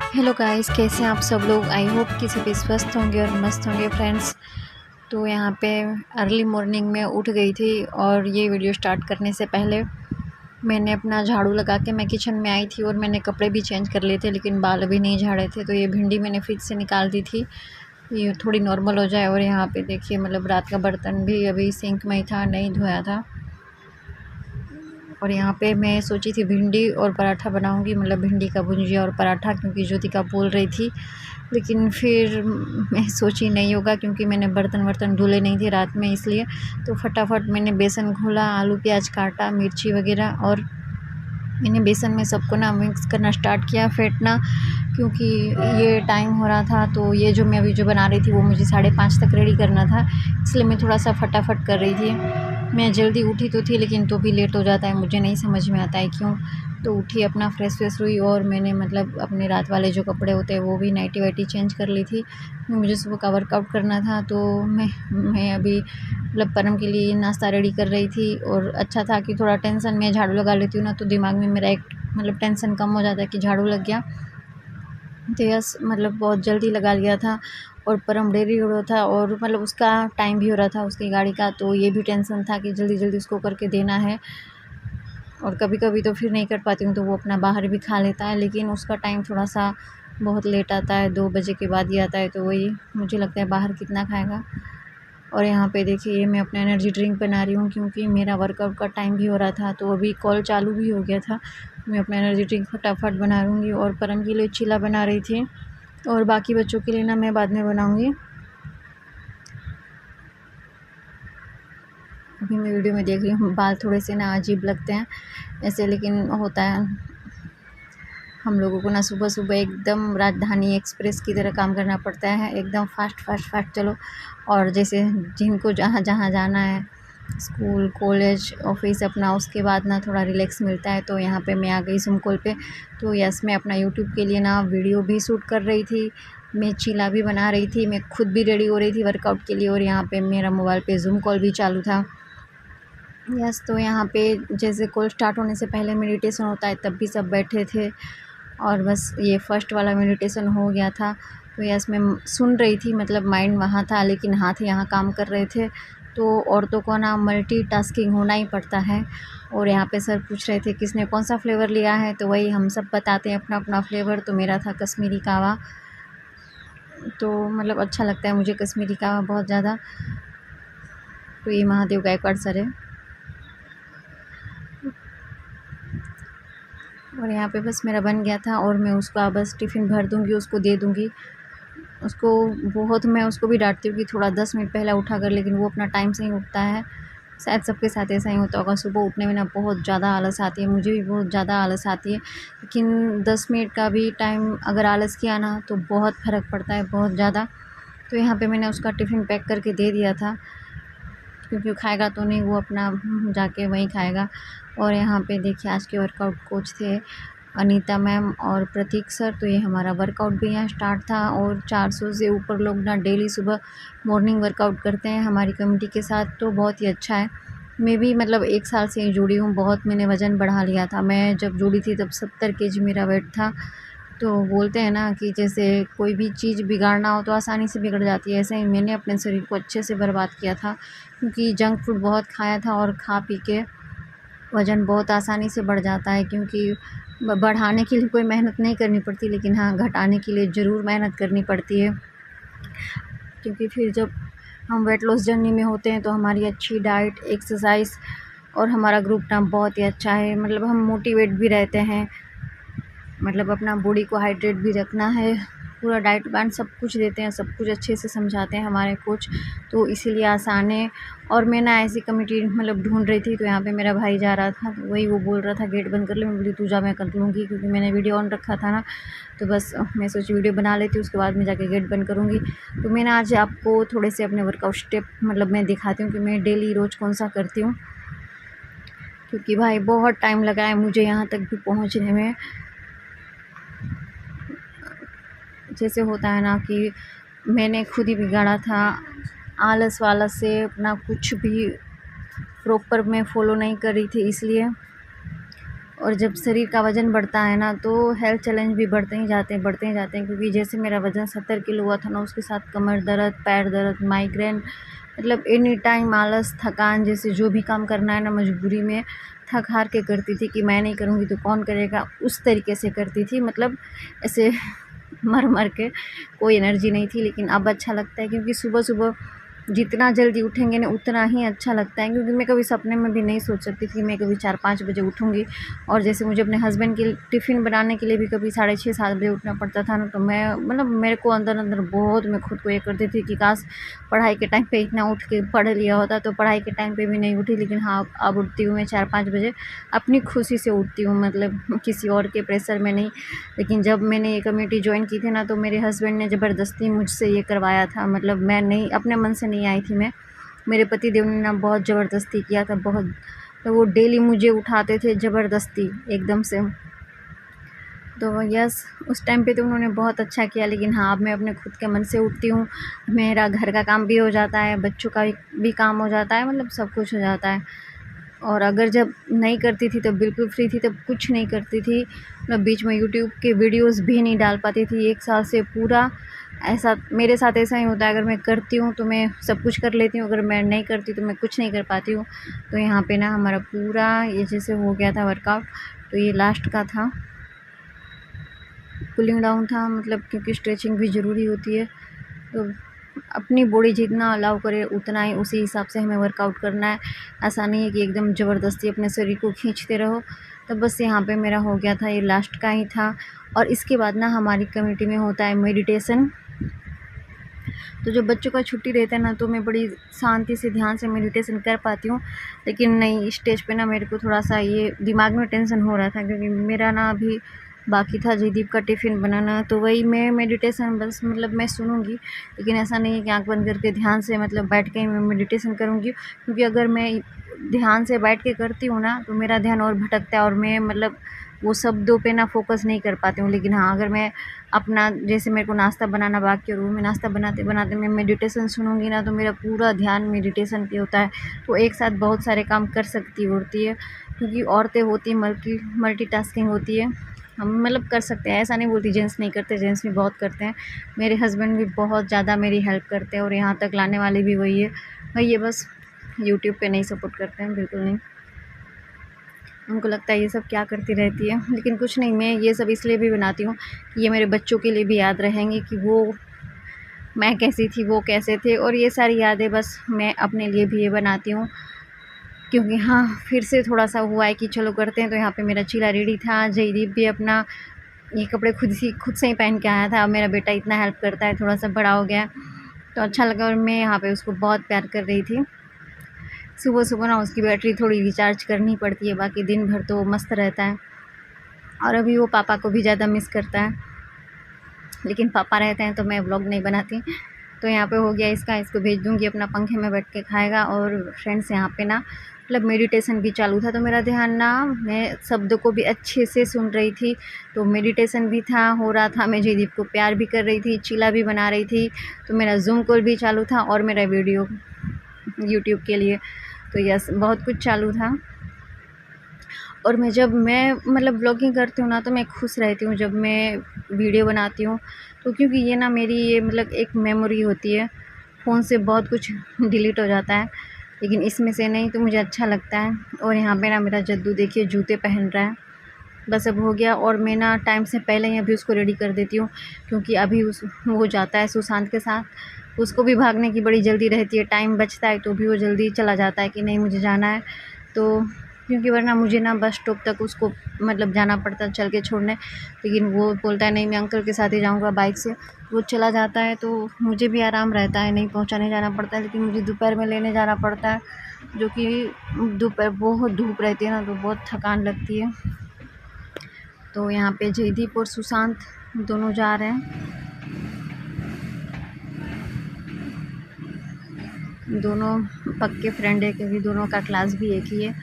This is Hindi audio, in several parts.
हेलो गाइस, कैसे हैं आप सब लोग। आई होप कि सभी स्वस्थ होंगे और मस्त होंगे फ्रेंड्स। तो यहाँ पे अर्ली मॉर्निंग में उठ गई थी और ये वीडियो स्टार्ट करने से पहले मैंने अपना झाड़ू लगा के मैं किचन में आई थी और मैंने कपड़े भी चेंज कर लिए थे, लेकिन बाल अभी नहीं झाड़े थे। तो ये भिंडी मैंने फ्रिज से निकाल दी थी, ये थोड़ी नॉर्मल हो जाए। और यहाँ पे देखिए, मतलब रात का बर्तन भी अभी सिंक में ही था, नहीं धोया था। और यहाँ पे मैं सोची थी भिंडी और पराठा बनाऊंगी, मतलब भिंडी का भुंजिया और पराठा, क्योंकि ज्योतिका बोल रही थी। लेकिन फिर मैं सोची नहीं होगा, क्योंकि मैंने बर्तन वर्तन धुले नहीं थे रात में, इसलिए तो फटाफट मैंने बेसन घोला, आलू प्याज काटा, मिर्ची वगैरह, और मैंने बेसन में सबको ना मिक्स करना स्टार्ट किया, फेंटना। क्योंकि ये टाइम हो रहा था, तो ये जो मैं अभी जो बना रही थी वो मुझे 5:30 तक रेडी करना था, इसलिए मैं थोड़ा सा फटाफट कर रही थी। मैं जल्दी उठी तो थी, लेकिन तो भी लेट हो जाता है, मुझे नहीं समझ में आता है क्यों। तो उठी, अपना फ्रेश व्रेश हुई, और मैंने मतलब अपने रात वाले जो कपड़े होते हैं वो भी नाइटी वाइटी चेंज कर ली थी। मुझे सुबह का वर्कआउट करना था, तो मैं अभी मतलब परम के लिए नाश्ता रेडी कर रही थी। और अच्छा था कि थोड़ा टेंशन में झाड़ू लगा लेती हूँ ना, तो दिमाग में मेरा एक मतलब टेंशन कम हो जाता है कि झाड़ू लग गया। तो यस, मतलब बहुत जल्दी लगा लिया था। और परम डेरी हो रहा था, और मतलब उसका टाइम भी हो रहा था उसकी गाड़ी का, तो ये भी टेंशन था कि जल्दी जल्दी उसको करके देना है। और कभी कभी तो फिर नहीं कर पाती हूँ, तो वो अपना बाहर भी खा लेता है, लेकिन उसका टाइम थोड़ा सा बहुत लेट आता है, 2 बजे के बाद ही आता है। तो वही मुझे लगता है बाहर कितना खाएगा। और यहाँ पे देखिए, मैं अपना एनर्जी ड्रिंक बना रही हूँ, क्योंकि मेरा वर्कआउट का टाइम भी हो रहा था, तो अभी कॉल चालू भी हो गया था। मैं अपना एनर्जी ड्रिंक फटाफट बना लूँगी। और परम के लिए चीला बना रही थी, और बाकी बच्चों के लिए ना मैं बाद में बनाऊँगी। अभी मैं वीडियो में देख रही हूँ, बाल थोड़े से ना अजीब लगते हैं ऐसे, लेकिन होता है। हम लोगों को ना सुबह सुबह एकदम राजधानी एक्सप्रेस की तरह काम करना पड़ता है, एकदम फास्ट फास्ट फास्ट चलो। और जैसे जिनको जहाँ जहाँ जाना है, स्कूल कॉलेज ऑफिस अपना, उसके बाद ना थोड़ा रिलैक्स मिलता है। तो यहाँ पे मैं आ गई ज़ूम कॉल पे। तो यस, मैं अपना यूट्यूब के लिए ना वीडियो भी शूट कर रही थी, मैं चीला भी बना रही थी, मैं खुद भी रेडी हो रही थी वर्कआउट के लिए, और यहाँ पे मेरा मोबाइल पे ज़ूम कॉल भी चालू था। यस, तो यहाँ पे जैसे कॉल स्टार्ट होने से पहले मेडिटेशन होता है, तब भी सब बैठे थे, और बस ये फर्स्ट वाला मेडिटेशन हो गया था। तो यस, मैं सुन रही थी, मतलब माइंड वहाँ था, लेकिन हाथ यहाँ काम कर रहे थे। तो औरतों को ना मल्टीटास्किंग होना ही पड़ता है। और यहाँ पे सर पूछ रहे थे किसने कौन सा फ्लेवर लिया है, तो वही हम सब बताते हैं अपना अपना फ्लेवर। तो मेरा था कश्मीरी कावा, तो मतलब अच्छा लगता है मुझे कश्मीरी कावा बहुत ज़्यादा। तो ये महादेव गायकवाड़ सर है। और यहाँ पे बस मेरा बन गया था, और मैं उसका बस टिफ़िन भर दूँगी, उसको दे दूँगी। उसको बहुत मैं उसको भी डांटती हूँ कि थोड़ा 10 मिनट पहले उठा कर, लेकिन वो अपना टाइम से ही उठता है। शायद सबके साथ ऐसा ही होता होगा, सुबह उठने में ना बहुत ज़्यादा आलस आती है, मुझे भी बहुत ज़्यादा आलस आती है। लेकिन 10 मिनट का भी टाइम अगर आलस किया ना, तो बहुत फ़र्क पड़ता है, बहुत ज़्यादा। तो यहाँ पे मैंने उसका टिफ़िन पैक करके दे दिया था, क्योंकि वो खाएगा तो नहीं, वो अपना जाके वहीं खाएगा। और यहाँ पे देखिए, आज के वर्कआउट कोच थे अनीता मैम और प्रतीक सर। तो ये हमारा वर्कआउट भी यहाँ स्टार्ट था, और 400 से ऊपर लोग ना डेली सुबह मॉर्निंग वर्कआउट करते हैं हमारी कमेटी के साथ, तो बहुत ही अच्छा है। मैं भी मतलब 1 साल से ही जुड़ी हूँ, बहुत मैंने वज़न बढ़ा लिया था। मैं जब जुड़ी थी तब 70 केजी मेरा वेट था। तो बोलते हैं ना कि जैसे कोई भी चीज़ बिगाड़ना हो तो आसानी से बिगड़ जाती है, ऐसे ही मैंने अपने शरीर को अच्छे से बर्बाद किया था, क्योंकि जंक फूड बहुत खाया था, और खा पी के वज़न बहुत आसानी से बढ़ जाता है। क्योंकि बढ़ाने के लिए कोई मेहनत नहीं करनी पड़ती, लेकिन हाँ, घटाने के लिए ज़रूर मेहनत करनी पड़ती है। क्योंकि फिर जब हम वेट लॉस जर्नी में होते हैं, तो हमारी अच्छी डाइट, एक्सरसाइज और हमारा ग्रुप ना बहुत ही अच्छा है, मतलब हम मोटिवेट भी रहते हैं, मतलब अपना बॉडी को हाइड्रेट भी रखना है। पूरा डाइट प्लान सब कुछ देते हैं, सब कुछ अच्छे से समझाते हैं हमारे कोच, तो इसीलिए आसान है। और मैं ना ऐसी कमेटी मतलब ढूंढ रही थी, तो यहाँ पे मेरा भाई जा रहा था, तो वही वो बोल रहा था गेट बंद कर ले। मैं बोली तू जा, मैं कर लूँगी, क्योंकि मैंने वीडियो ऑन रखा था ना, तो बस मैं सोची वीडियो बना लेती हूँ, उसके बाद मैं जाके गेट बंद करूँगी। तो मैं ना आज आपको थोड़े से अपने वर्कआउट स्टेप मतलब मैं दिखाती हूँ कि मैं डेली रोज़ कौन सा करती हूँ, क्योंकि भाई बहुत टाइम लगा है मुझे यहाँ तक भी पहुँचने में। जैसे होता है ना कि मैंने खुद ही बिगाड़ा था, आलस वालस से अपना कुछ भी प्रॉपर मैं फॉलो नहीं कर रही थी, इसलिए और जब शरीर का वज़न बढ़ता है ना तो हेल्थ चैलेंज भी बढ़ते ही जाते हैं, क्योंकि जैसे मेरा वज़न 70 किलो हुआ था ना, उसके साथ कमर दर्द, पैर दर्द, माइग्रेन, मतलब एनी टाइम आलस, थकान, जैसे जो भी काम करना है ना मजबूरी में थक हार के करती थी कि मैं नहीं करूँगी तो कौन करेगा, उस तरीके से करती थी, मतलब ऐसे मर मर के, कोई एनर्जी नहीं थी। लेकिन अब अच्छा लगता है, क्योंकि सुबह सुबह जितना जल्दी उठेंगे ना उतना ही अच्छा लगता है, क्योंकि मैं कभी सपने में भी नहीं सोच सकती थी कि मैं कभी 4-5 बजे उठूँगी। और जैसे मुझे अपने हस्बैंड के टिफ़िन बनाने के लिए भी कभी 6:30-7 बजे उठना पड़ता था ना, तो मैं मतलब मेरे को अंदर अंदर बहुत, मैं खुद को ये करती थी कि काश पढ़ाई के टाइम पे इतना उठ के पढ़ लिया होता। तो पढ़ाई के टाइम पे भी नहीं उठी, लेकिन हाँ अब उठती हूँ मैं 4-5 बजे, अपनी खुशी से उठती हूँ, मतलब किसी और के प्रेशर में नहीं। लेकिन जब मैंने ये कम्युनिटी ज्वाइन की थी ना, तो मेरे हस्बैंड ने ज़बरदस्ती मुझसे ये करवाया था, मतलब मैं नहीं, अपने मन से नहीं आई थी मैं, मेरे पति देव ने ना बहुत ज़बरदस्ती किया था, बहुत। तो वो डेली मुझे उठाते थे ज़बरदस्ती एकदम से। तो यस, उस टाइम पे तो उन्होंने बहुत अच्छा किया, लेकिन हाँ अब मैं अपने खुद के मन से उठती हूँ, मेरा घर का काम भी हो जाता है, बच्चों का भी काम हो जाता है, मतलब सब कुछ हो जाता है। और अगर जब नहीं करती थी, तब बिल्कुल फ्री थी, तब कुछ नहीं करती थी, मतलब बीच में यूट्यूब के वीडियोस भी नहीं डाल पाती थी 1 साल से पूरा। ऐसा मेरे साथ ऐसा ही होता है, अगर मैं करती हूँ तो मैं सब कुछ कर लेती हूँ, अगर मैं नहीं करती तो मैं कुछ नहीं कर पाती हूँ। तो यहाँ पे ना हमारा पूरा ये जैसे हो गया था वर्कआउट, तो ये लास्ट का था, कूलिंग डाउन था, मतलब क्योंकि स्ट्रेचिंग भी ज़रूरी होती है। तो अपनी बॉडी जितना अलाउ करे उतना ही, उसी हिसाब से हमें वर्कआउट करना है। ऐसा नहीं है कि एकदम ज़बरदस्ती अपने शरीर को खींचते रहो। तो बस यहाँ पे मेरा हो गया था, ये लास्ट का ही था। और इसके बाद ना हमारी कम्युनिटी में होता है मेडिटेशन। तो जब बच्चों का छुट्टी रहता है ना, तो मैं बड़ी शांति से ध्यान से मेडिटेशन कर पाती हूँ। लेकिन नहीं, स्टेज पे ना मेरे को थोड़ा सा ये दिमाग में टेंशन हो रहा था, क्योंकि मेरा ना अभी बाकी था जयदीप का टिफ़िन बनाना। तो वही मैं मेडिटेशन बस, मतलब मैं सुनूँगी, लेकिन ऐसा नहीं है कि आँख बंद करके ध्यान से मतलब बैठ के ही मैं मेडिटेशन करूँगी। क्योंकि अगर मैं ध्यान से बैठ के करती हूँ ना, तो मेरा ध्यान और भटकता है, और मैं मतलब वो शब्दों पे ना फ़ोकस नहीं कर पाती हूँ। लेकिन हाँ, अगर मैं अपना, जैसे मेरे को नाश्ता बनाना बाकी है और वो मैं नाश्ता बनाते बनाते मैं मेडिटेशन सुनूँगी ना, तो मेरा पूरा ध्यान मेडिटेशन पे होता है। तो एक साथ बहुत सारे काम कर सकती होती है, क्योंकि औरतें होती हैं मल्टीटास्किंग होती है। हम मतलब कर सकते हैं, ऐसा नहीं बोलती जेंट्स नहीं करते, जेंट्स भी बहुत करते हैं। मेरे हस्बैंड भी बहुत ज़्यादा मेरी हेल्प करते हैं, और यहाँ तक लाने वाले भी वही है, बस यूट्यूब पे नहीं सपोर्ट करते हैं, बिल्कुल नहीं। उनको लगता है ये सब क्या करती रहती है, लेकिन कुछ नहीं, मैं ये सब इसलिए भी बनाती हूँ कि ये मेरे बच्चों के लिए भी याद रहेंगे कि वो मैं कैसी थी, वो कैसे थे। और ये सारी यादें बस मैं अपने लिए भी ये बनाती हूँ, क्योंकि हाँ फिर से थोड़ा सा हुआ है कि चलो करते हैं। तो यहाँ पे मेरा चीला रेडी था, जयदीप भी अपना ये कपड़े खुद से ही पहन के आया था। अब मेरा बेटा इतना हेल्प करता है, थोड़ा सा बड़ा हो गया है, तो अच्छा लगा। और मैं यहाँ पे उसको बहुत प्यार कर रही थी। सुबह सुबह ना उसकी बैटरी थोड़ी रिचार्ज करनी पड़ती है, बाकी दिन भर तो मस्त रहता है। और अभी वो पापा को भी ज़्यादा मिस करता है, लेकिन पापा रहते हैं तो मैं व्लॉग नहीं बनाती। तो यहाँ पे हो गया इसका, इसको भेज दूँगी, अपना पंखे में बैठ के खाएगा। और फ्रेंड्स यहाँ पे ना मतलब मेडिटेशन भी चालू था, तो मेरा ध्यान ना, मैं शब्दों को भी अच्छे से सुन रही थी, तो मेडिटेशन भी था हो रहा था, मैं जयदीप को प्यार भी कर रही थी, चीला भी बना रही थी, तो मेरा ज़ूम कॉल भी चालू था, और मेरा वीडियो यूट्यूब के लिए, तो यस बहुत कुछ चालू था। और जब मैं मतलब ब्लॉगिंग करती हूँ ना, तो मैं खुश रहती हूँ जब मैं वीडियो बनाती हूँ, तो क्योंकि ये ना मेरी ये मतलब एक मेमोरी होती है। फ़ोन से बहुत कुछ डिलीट हो जाता है, लेकिन इसमें से नहीं, तो मुझे अच्छा लगता है। और यहाँ पे ना मेरा जद्दू देखिए जूते पहन रहा है, बस अब हो गया। और मैं ना टाइम से पहले ही अभी उसको रेडी कर देती हूँ, क्योंकि अभी वो जाता है सुशांत के साथ, उसको भी भागने की बड़ी जल्दी रहती है, टाइम बचता है तो भी वो जल्दी चला जाता है कि नहीं मुझे जाना है। तो क्योंकि वरना मुझे ना बस स्टॉप तक उसको मतलब जाना पड़ता है चल के छोड़ने, लेकिन वो बोलता है नहीं मैं अंकल के साथ ही जाऊँगा बाइक से, वो चला जाता है, तो मुझे भी आराम रहता है, नहीं पहुँचाने जाना पड़ता है। लेकिन मुझे दोपहर में लेने जाना पड़ता है, जो कि दोपहर बहुत धूप रहती है ना, तो बहुत थकान लगती है। तो यहाँ पे जयदीप और सुशांत दोनों जा रहे हैं, दोनों पक्के फ्रेंड है, क्योंकि दोनों का क्लास भी एक ही है,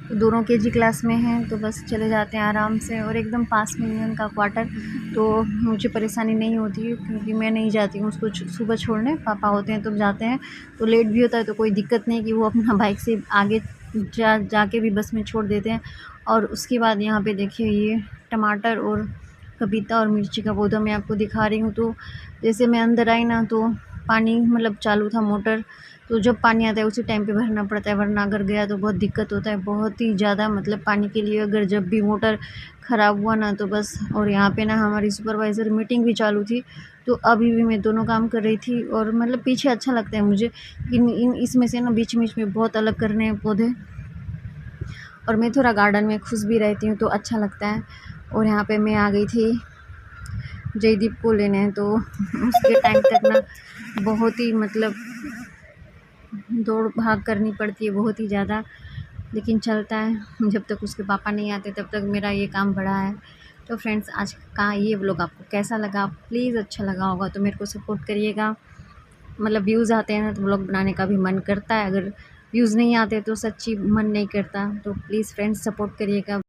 तो दोनों केजी क्लास में हैं, तो बस चले जाते हैं आराम से। और एकदम पास में ही है उनका क्वार्टर, तो मुझे परेशानी नहीं होती है, क्योंकि मैं नहीं जाती हूँ उसको सुबह छोड़ने, पापा होते हैं तब जाते हैं, तो लेट भी होता है तो कोई दिक्कत नहीं कि वो अपना बाइक से आगे जाके भी बस में छोड़ देते हैं। और उसके बाद यहाँ पे देखिए ये टमाटर और पपीता और मिर्ची का पौधा मैं आपको दिखा रही हूँ। तो जैसे मैं अंदर आई ना तो पानी मतलब चालू था मोटर, तो जब पानी आता है उसी टाइम पे भरना पड़ता है, वरना अगर गया तो बहुत दिक्कत होता है, बहुत ही ज़्यादा मतलब पानी के लिए अगर जब भी मोटर ख़राब हुआ ना तो बस। और यहाँ पे ना हमारी सुपरवाइज़र मीटिंग भी चालू थी, तो अभी भी मैं दोनों काम कर रही थी। और मतलब पीछे अच्छा लगता है मुझे, इन इसमें से ना बीच बीच में बहुत अलग करने हैं पौधे, और मैं थोड़ा गार्डन में खुश भी रहती हूँ तो अच्छा लगता है। और यहाँ पे मैं आ गई थी जयदीप को लेने, तो उसके टाइम तक ना बहुत ही मतलब दौड़ भाग करनी पड़ती है बहुत ही ज़्यादा, लेकिन चलता है। जब तक उसके पापा नहीं आते तब तक मेरा ये काम बड़ा है। तो फ्रेंड्स, आज का ये व्लॉग आपको कैसा लगा? प्लीज़ अच्छा लगा होगा तो मेरे को सपोर्ट करिएगा। मतलब व्यूज़ आते हैं ना तो व्लॉग बनाने का भी मन करता है, अगर व्यूज़ नहीं आते तो सच्ची मन नहीं करता। तो प्लीज़ फ्रेंड्स सपोर्ट करिएगा।